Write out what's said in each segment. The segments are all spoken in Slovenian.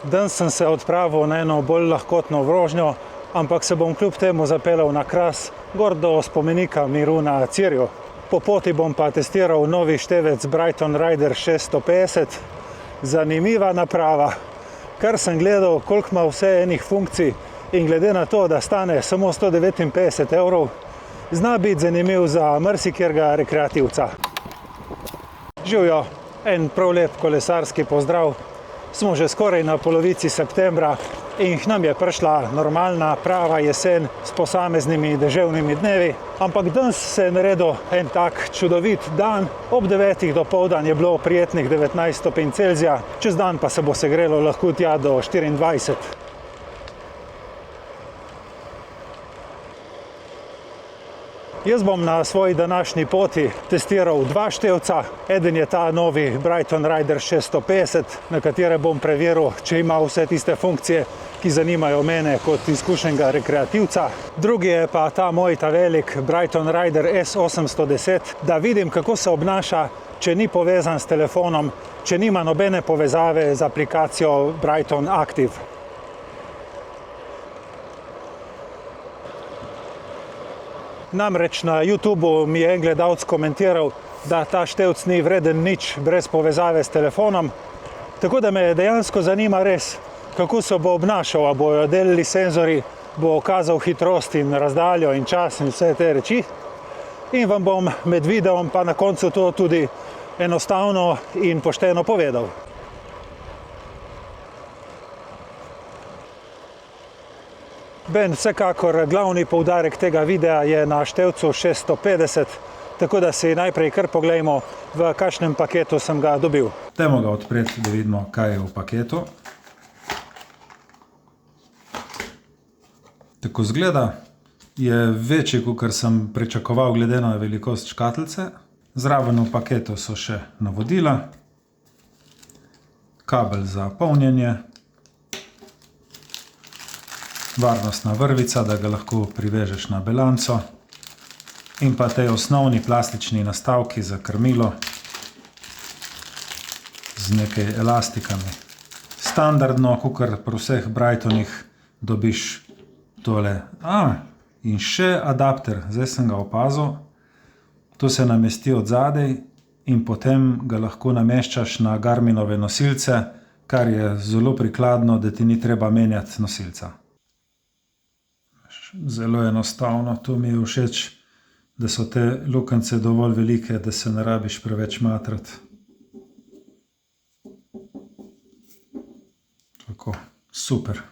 Danes sem se odpravil na eno bolj lahkotno vožnjo, ampak se bom kljub temu zapeljal na Kras, gor do spomenika miru na Cirju. Po poti bom pa testiral novi števec Brighton Rider 650. Zanimiva naprava. Kar sem gledal, koliko ima vse enih funkcij in glede na to, da stane samo 159 evrov, zna biti zanimiv za marsikjerga rekreativca. Živjo, en prav lep kolesarski pozdrav. Smo že skoraj na polovici septembra in k nam je prišla normalna prava jesen s posameznimi deževnimi dnevi, ampak danes se je naredil en tak čudovit dan. Ob 9. dopoldan je bilo prijetnih 19 stopinj Celzija, čez dan pa se bo segrelo lahko tja do 24. Jaz bom na svoji današnji poti testiral dva števca. Eden je ta novi Brighton Rider 650, na katere bom preveril, če ima vse tiste funkcije, ki zanimajo mene kot izkušenega rekreativca. Drugi je pa ta moj velik Brighton Rider S810, da vidim, kako se obnaša, če ni povezan s telefonom, če nima nobene povezave z aplikacijo Brighton Active. Namreč na YouTubeu mi je en gledalec komentiral, da ta števc ni vreden nič brez povezave s telefonom. Tako da me dejansko zanima res, kako se bo obnašal, a bojo delali senzori, bo kazal hitrost in razdaljo in čas in vse te reči. In vam bom med videom pa na koncu to tudi enostavno in pošteno povedal. Ben, vsekakor glavni poudarek tega videa je na števcu 650, tako da si najprej kar poglejmo, v kakšnem paketu sem ga dobil. Dajmo ga odpreti, da vidimo, kaj je v paketu. Tako izgleda, je večji, kot sem pričakoval glede na velikost škatlice. Zraven v paketu so še navodila, kabel za polnjenje, varnostna vrvica, da ga lahko privežeš na belanco in pa te osnovni plastični nastavki za krmilo z nekaj elastikami. Standardno, kakor pri vseh Brightonih, dobiš tole. In še adapter, zdaj sem ga opazil. To se namesti od zadaj in potem ga lahko nameščaš na Garminove nosilce, kar je zelo prikladno, da ti ni treba menjati nosilca. Zelo enostavno, to mi je všeč, da so te lukance dovolj velike, da se ne rabiš preveč matrati. Tako, super.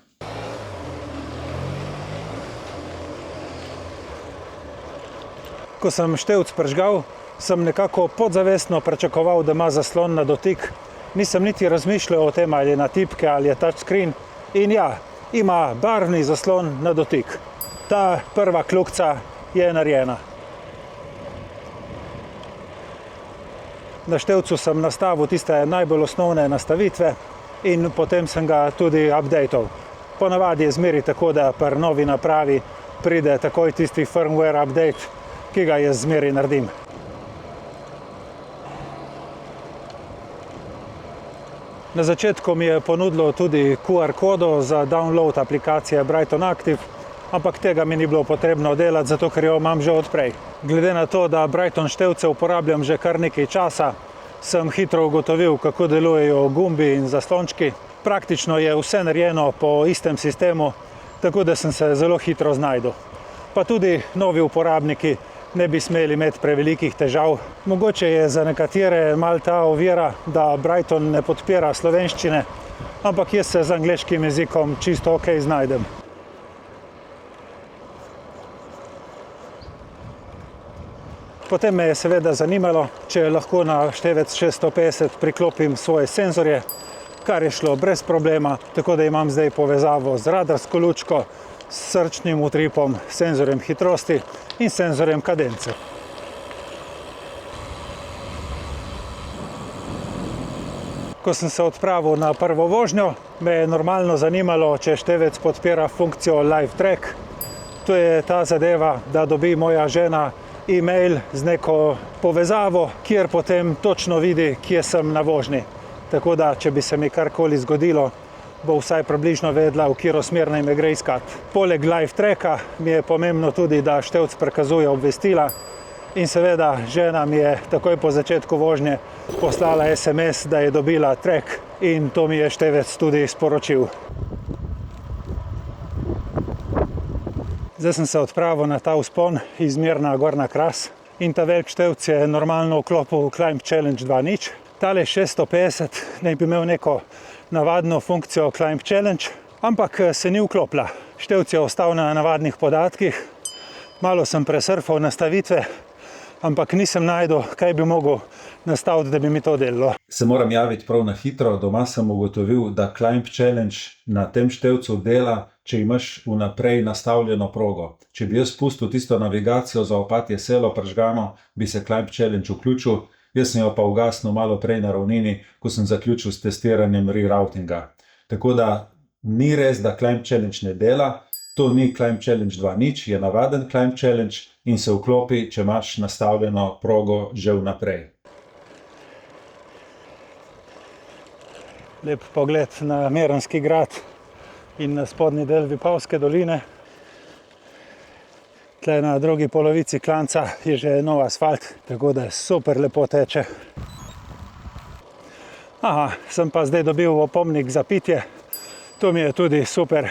Ko sem števc prižgal, sem nekako podzavestno pričakoval, da ima zaslon na dotik. Nisem niti razmišljal o tem, ali je na tipke ali je touchscreen. In ja, ima barvni zaslon na dotik. Ta prva kljukica je narejena. Na števcu sem nastavil tiste najbolj osnovne nastavitve in potem sem ga tudi updateal. Ponavadi je zmeri tako, da pri novi napravi pride takoj tisti firmware update, ki ga jaz zmeri naredim. Na začetku mi je ponudilo tudi QR kodo za download aplikacije Brighton Active, ampak tega mi ni bilo potrebno delati, zato ker jo imam že odprej. Glede na to, da Brighton števce uporabljam že kar nekaj časa, sem hitro ugotovil, kako delujejo gumbi in zaslončki. Praktično je vse narejeno po istem sistemu, tako da sem se zelo hitro znašel. Pa tudi novi uporabniki ne bi smeli imeti prevelikih težav. Mogoče je za nekatere malo ta ovira, da Brighton ne podpira slovenščine, ampak jaz se z angleškim jezikom čisto ok znajdem. Potem me je seveda zanimalo, če lahko na števec 650 priklopim svoje senzorje, kar je šlo brez problema, tako da imam zdaj povezavo z radarsko lučko, s srčnim utripom, senzorjem hitrosti in senzorjem kadence. Ko sem se odpravil na prvo vožnjo, me je normalno zanimalo, če števec podpira funkcijo Live Track. To je ta zadeva, da dobi moja žena e-mail z neko povezavo, kjer potem točno vidi, kje sem na vožnji. Tako da, če bi se mi karkoli zgodilo, bo vsaj približno vedela, v katero smer naj me gre iskati. Poleg live tracka mi je pomembno tudi, da števc prikazuje obvestila in seveda žena mi je takoj po začetku vožnje poslala SMS, da je dobila track in to mi je števec tudi sporočil. Zdaj sem se odpravil na ta vzpon iz Mirna gor na Kras in ta velik števc je normalno vklopil Climb Challenge 2.0. Tale 650 naj bi imel neko navadno funkcijo Climb Challenge, ampak se ni vklopila. Števc je ostal na navadnih podatkih, malo sem presurfal nastavitve, ampak nisem našel, kaj bi mogel nastaviti, da bi mi to delalo. Se moram javiti prav na hitro, doma sem ugotovil, da Climb Challenge na tem števcu dela, če imaš vnaprej nastavljeno progo. Če bi jaz pustil tisto navigacijo za Opatje selo prižgano, bi se Climb Challenge vključil, jaz sem jo pa ugasnil malo prej na ravnini, ko sem zaključil s testiranjem reroutinga. Tako da ni res, da Climb Challenge ne dela, to ni Climb Challenge 2.0, je navaden Climb Challenge in se vklopi, če imaš nastavljeno progo že vnaprej. Lep pogled na Meranski grad in na spodnji del Vipavske doline. Tle na drugi polovici klanca je že nov asfalt, tako da super lepo teče. Aha, sem pa zdaj dobil opomnik za pitje. To mi je tudi super,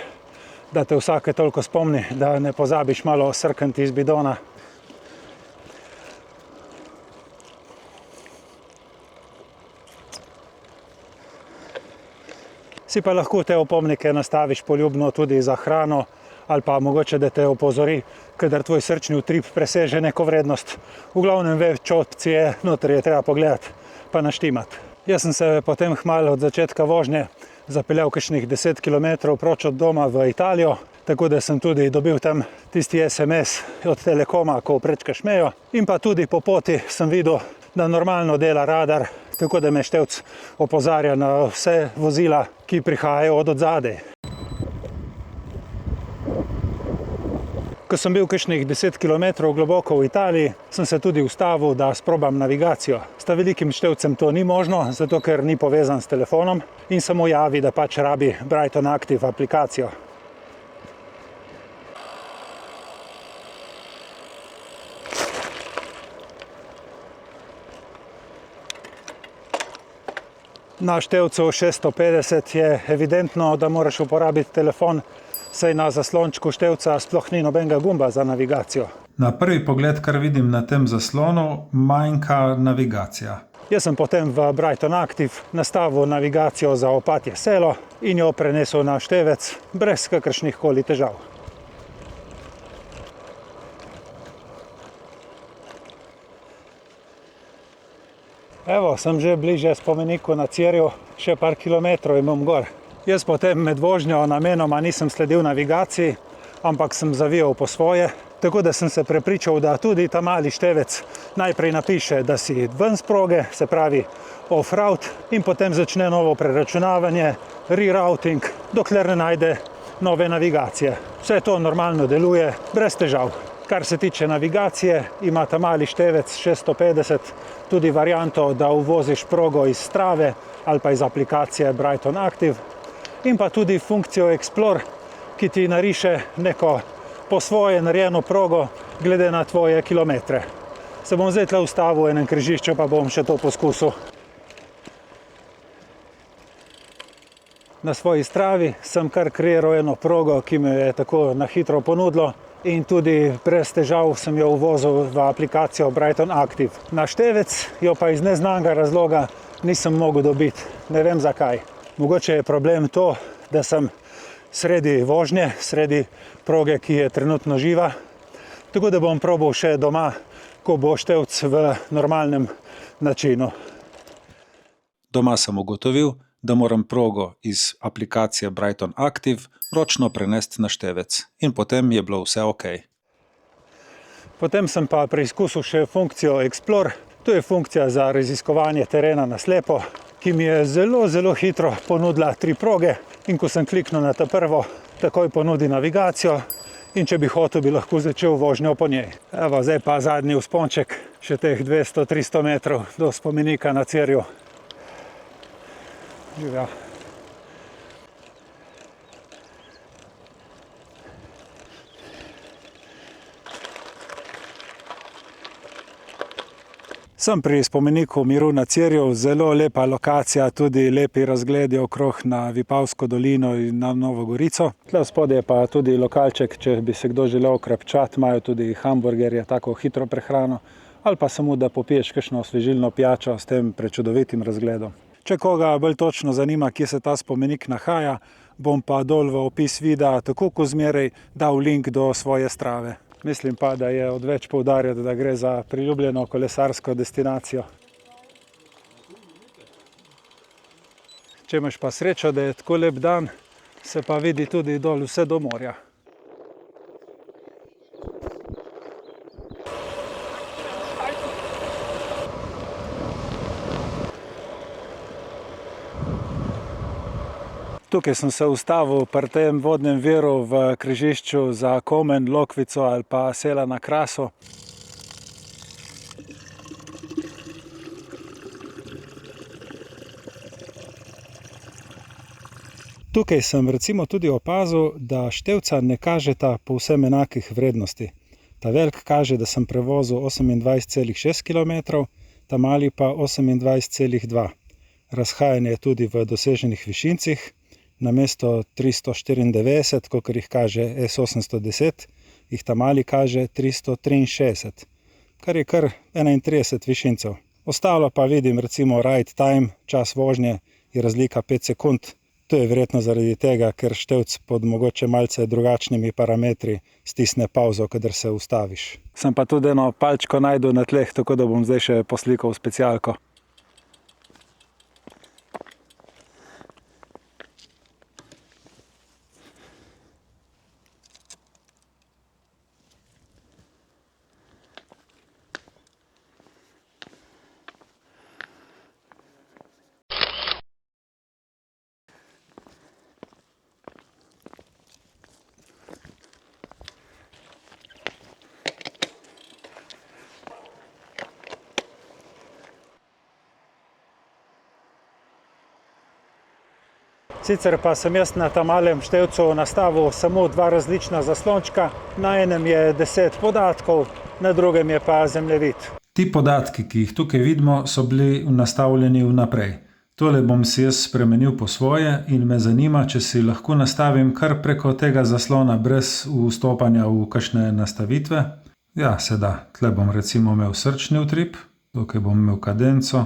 da te vsake toliko spomni, da ne pozabiš malo srkati iz bidona. Si pa lahko te opomnike nastaviš poljubno tudi za hrano ali pa mogoče, da te opozori, kadar tvoj srčni utrip preseže neko vrednost. V glavnem več opcije, noter je treba pogledati pa naštimati. Jaz sem se potem hmalo od začetka vožnje zapeljal kakšnih 10 km proč od doma v Italijo, tako da sem tudi dobil tam tisti SMS od Telekoma, ko prečkaš mejo, in pa tudi po poti sem videl, da normalno dela radar, tako da me števc opozarja na vse vozila, ki prihajajo od odzadaj. Ko sem bil kakšnih 10 km globoko v Italiji, sem se tudi ustavil, da sprobam navigacijo. S ta velikim števcem to ni možno, zato ker ni povezan s telefonom in samo javi, da pač rabi Brighton Active aplikacijo. Na števcu 650 je evidentno, da moraš uporabiti telefon, saj na zaslončku števca sploh ni nobenega gumba za navigacijo. Na prvi pogled, kar vidim na tem zaslonu, manjka navigacija. Jaz sem potem v Brighton Active nastavil navigacijo za Opatje selo in jo prenesel na števec brez kakršnih koli težav. Evo, sem že bliže spomeniku na Cirju, še par kilometrov imam gor. Jaz potem med vožnjo namenoma nisem sledil navigaciji, ampak sem zavijal po svoje, tako da sem se prepričal, da tudi ta mali števec najprej napiše, da si ven s proge, se pravi off-route, in potem začne novo preračunavanje, rerouting, dokler ne najde nove navigacije. Vse to normalno deluje, brez težav. Kar se tiče navigacije, ima ta mali števec 650 tudi varianto, da uvoziš progo iz Strave ali pa iz aplikacije Brighton Active, in pa tudi funkcijo Explore, ki ti nariše neko po svoje narejeno progo glede na tvoje kilometre. Se bom zdaj tle ustavil v enem križišču, pa bom še to poskusil. Na svoji Stravi sem kar kreiral eno progo, ki me je tako na hitro ponudilo, in tudi brez težav sem jo uvozil v aplikacijo Brighton Active. Na števec jo pa iz neznanega razloga nisem mogel dobiti, ne vem zakaj. Mogoče je problem to, da sem sredi vožnje, sredi proge, ki je trenutno živa, tako da bom probal še doma, ko bo števc v normalnem načinu. Doma sem ugotovil, da moram progo iz aplikacije Brighton Active ročno prenesti na števec in potem je bilo vse ok. Potem sem pa preizkusil še funkcijo Explore. To je funkcija za raziskovanje terena na slepo, ki mi je zelo hitro ponudila 3 proge, in ko sem kliknil na ta prvo, takoj ponudi navigacijo, in če bi hotel, bi lahko začel vožnjo po njej. Evo, zdaj pa zadnji vzponček, še teh 200-300 metrov do spomenika na Cirju. Živja. Sem pri spomeniku miru na Cirju, zelo lepa lokacija, tudi lepi razgledi okrog na Vipavsko dolino in na Novo Gorico. Tle spodaj je pa tudi lokalček, če bi se kdo želel krepčati, imajo tudi hamburgerje, tako hitro prehrano, ali pa samo da popiješ kakšno osvežilno pijačo s tem prečudovitim razgledom. Če koga bolj točno zanima, kje se ta spomenik nahaja, bom pa dol v opis videa, tako kot zmeraj, dal link do svoje Strave. Mislim pa, da je odveč poudarjati, da gre za priljubljeno kolesarsko destinacijo. Če imaš pa srečo, da je tako lep dan, se pa vidi tudi dol vse do morja. Tukaj sem se ustavil pri tem vodnem viru v križišču za Komen, Lokvico ali pa Sela na Krasu. Tukaj sem recimo tudi opazil, da števca ne kažeta povsem enakih vrednosti. Ta velik kaže, da sem prevozil 28,6 km, ta mali pa 28,2. Razhajanje je tudi v doseženih višincih. Namesto 394, kakor jih kaže S810, jih ta mali kaže 363, kar je kar 31 višincev. Ostalo pa vidim recimo ride time, čas vožnje, je razlika 5 sekund. To je verjetno zaradi tega, ker števc pod mogoče malce drugačnimi parametri stisne pauzo, kadar se ustaviš. Sem pa tudi eno palčko najdel na tleh, tako da bom zdaj še poslikal specialko. Sicer pa sem jaz na tem malem števcu nastavil samo 2 različna zaslončka. Na enem je 10 podatkov, na drugem je pa zemljevid. Ti podatki, ki jih tukaj vidimo, so bili nastavljeni vnaprej. Tole bom si jaz spremenil po svoje in me zanima, če si lahko nastavim kar preko tega zaslona brez vstopanja v kakšne nastavitve. Ja, se da. Tle bom recimo imel srčni utrip, tukaj bom imel kadenco.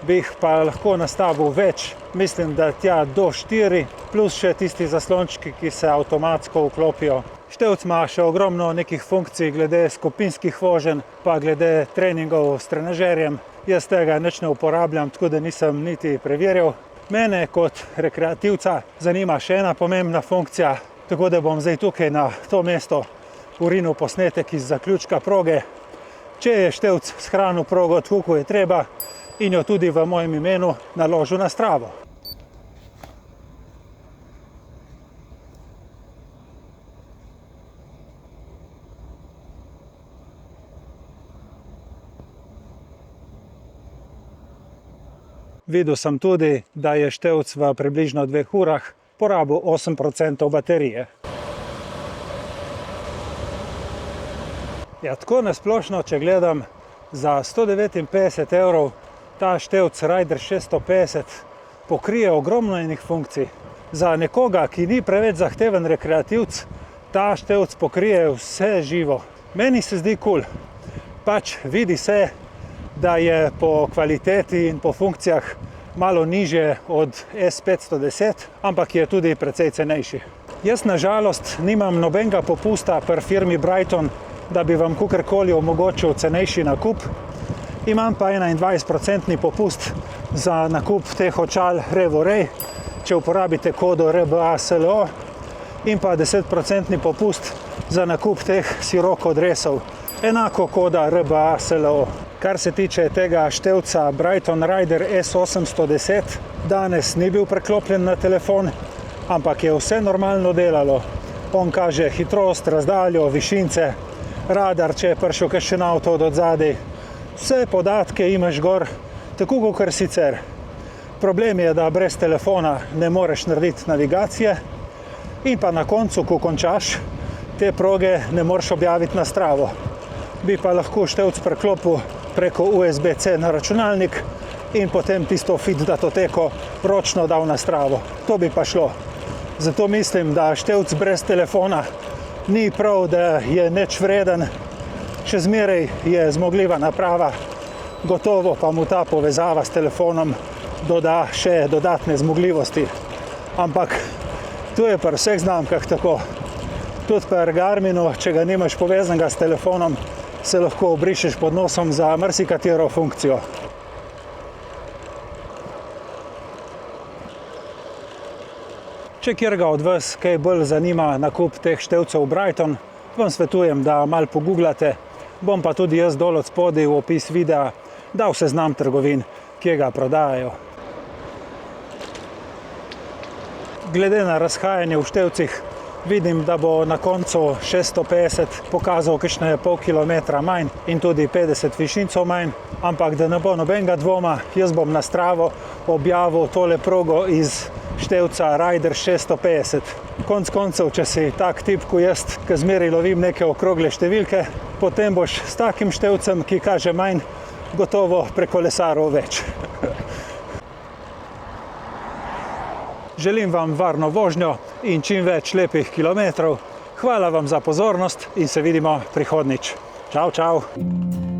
Bi jih pa lahko nastavil več, mislim, da tja do 4, plus še tisti zaslončki, ki se avtomatsko vklopijo. Števc ima še ogromno nekih funkcij glede skupinskih voženj, pa glede treningov s trenažerjem. Jaz tega nič ne uporabljam, tako da nisem niti preverjal. Mene kot rekreativca zanima še ena pomembna funkcija, tako da bom zdaj tukaj na to mesto urinil posnetek iz zaključka proge. Če je števc shranil progo tako, kot je treba, in jo tudi v mojem imenu naložil na Stravo. Videl sem tudi, da je števc v približno 2 urah porabil 8% baterije. Ja, tako nasplošno, če gledam, za 159 evrov ta števc Rider 650 pokrije ogromno enih funkcij. Za nekoga, ki ni preveč zahteven rekreativc, ta števc pokrije vse živo. Meni se zdi kul. Pač vidi se, da je po kvaliteti in po funkcijah malo nižje od S510, ampak je tudi precej cenejši. Jaz na žalost nimam nobenega popusta pri firmi Brighton, da bi vam kakorkoli omogočil cenejši nakup. Imam pa 21% popust za nakup teh očal Revo-Ray, če uporabite kodo RBASLO, in pa 10% popust za nakup teh Sirocco dresov, enako koda RBASLO. Kar se tiče tega števca Brighton Rider S810, danes ni bil preklopljen na telefon, ampak je vse normalno delalo. On kaže hitrost, razdaljo, višince, radar, če je prišel kakšen avto od odzadaj. Vse podatke imaš gor, tako kot sicer. Problem je, da brez telefona ne moreš narediti navigacije in pa na koncu, ko končaš, te proge ne moreš objaviti na Stravo. Bi pa lahko števc preklopil preko USB-C na računalnik in potem tisto feed datoteko ročno dal na Stravo. To bi pa šlo. Zato mislim, da števc brez telefona ni prav, da je nič vreden. Še zmeraj je zmogljiva naprava, gotovo pa mu ta povezava s telefonom doda še dodatne zmogljivosti. Ampak tu je pri vseh znamkah tako. Tudi pri Garminu, če ga nimaš povezanega s telefonom, se lahko obrišeš pod nosom za marsikatero funkcijo. Če kjerga od vas kaj bolj zanima nakup teh števcev Brighton, vam svetujem, da malo pogooglate. Bom pa tudi jaz dol od spodaj v opis videa dal seznam trgovin, kje ga prodajajo. Glede na razhajanje v števcih, vidim, da bo na koncu 650 pokazal kakšne pol kilometra manj in tudi 50 višincev manj, ampak da ne bo nobenega dvoma, jaz bom na Stravo objavil tole progo iz števca Rider 650. Konec koncev, če si tak tip kot jaz, ki zmeraj lovim neke okrogle številke, potem boš s takim števcem, ki kaže manj, gotovo prekolesaril več. Želim vam varno vožnjo in čim več lepih kilometrov. Hvala vam za pozornost in se vidimo prihodnjič. Čau, čau!